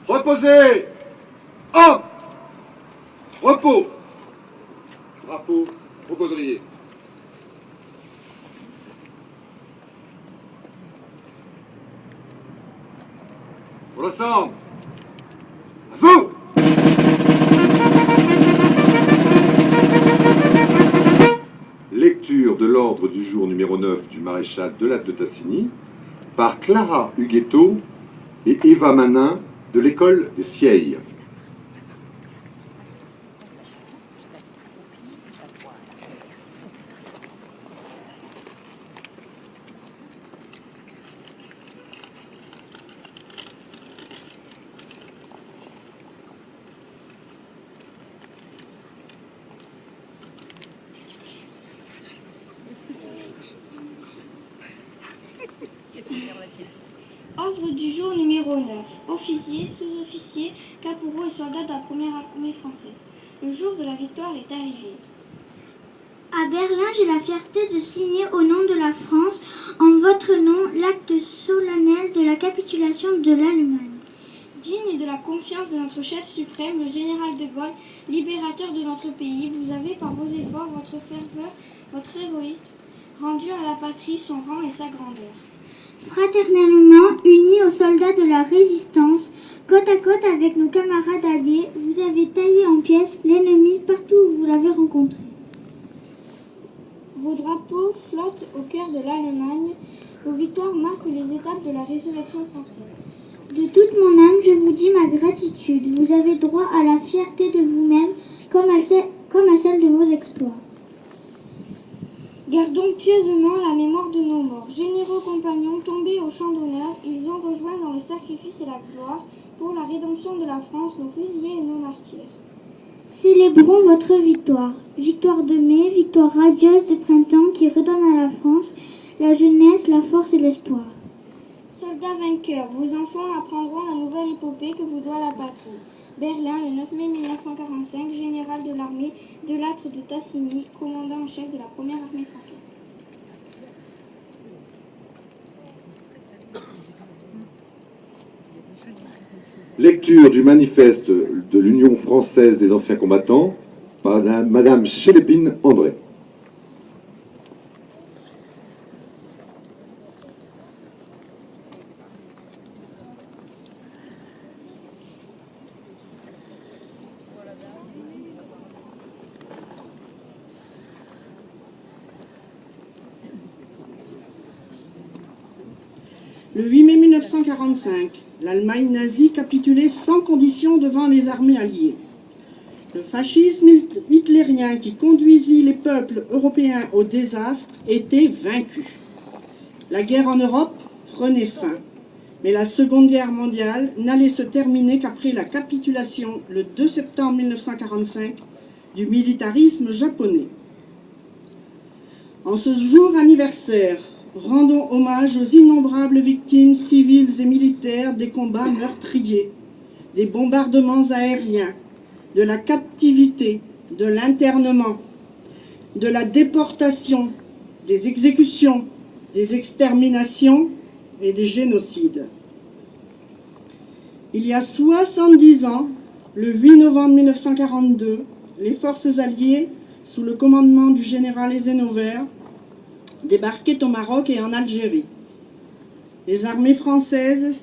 Reposez. Hop. Repos. Drapeau, au baudrier. On l'ensemble. À vous. Lecture de l'ordre du jour numéro 9 du maréchal de Latte de Tassigny par Clara Huguetto et Eva Manin de l'école des Sieilles. Ordre du jour numéro 9. Officiers, sous-officiers, caporaux et soldats de la première armée française. Le jour de la victoire est arrivé. À Berlin, j'ai la fierté de signer au nom de la France, en votre nom, l'acte solennel de la capitulation de l'Allemagne. Digne de la confiance de notre chef suprême, le général de Gaulle, libérateur de notre pays, vous avez par vos efforts, votre ferveur, votre héroïsme, rendu à la patrie son rang et sa grandeur. Fraternellement unis aux soldats de la résistance, côte à côte avec nos camarades alliés, vous avez taillé en pièces l'ennemi partout où vous l'avez rencontré. Vos drapeaux flottent au cœur de l'Allemagne. Vos victoires marquent les étapes de la résurrection française. De toute mon âme, je vous dis ma gratitude. Vous avez droit à la fierté de vous-même comme à celle de vos exploits. Gardons pieusement la mémoire de nos morts. Généraux compagnons tombés au champ d'honneur, ils ont rejoint dans le sacrifice et la gloire pour la rédemption de la France nos fusillés et nos martyrs. Célébrons votre victoire. Victoire de mai, victoire radieuse de printemps qui redonne à la France la jeunesse, la force et l'espoir. Soldats vainqueurs, vos enfants apprendront la nouvelle épopée que vous doit la patrie. Berlin, le 9 mai 1945, général de l'armée de Latte de Tassigny, commandant en chef de la première armée française. Lecture du manifeste de l'Union française des anciens combattants par Madame Chélépine André. Le 8 mai 1945, l'Allemagne nazie capitulait sans condition devant les armées alliées. Le fascisme hitlérien qui conduisit les peuples européens au désastre était vaincu. La guerre en Europe prenait fin, mais la Seconde Guerre mondiale n'allait se terminer qu'après la capitulation, le 2 septembre 1945, du militarisme japonais. En ce jour anniversaire, rendons hommage aux innombrables victimes civiles et militaires des combats meurtriers, des bombardements aériens, de la captivité, de l'internement, de la déportation, des exécutions, des exterminations et des génocides. Il y a 70 ans, le 8 novembre 1942, les forces alliées, sous le commandement du général Eisenhower, débarquaient au Maroc et en Algérie. Les armées françaises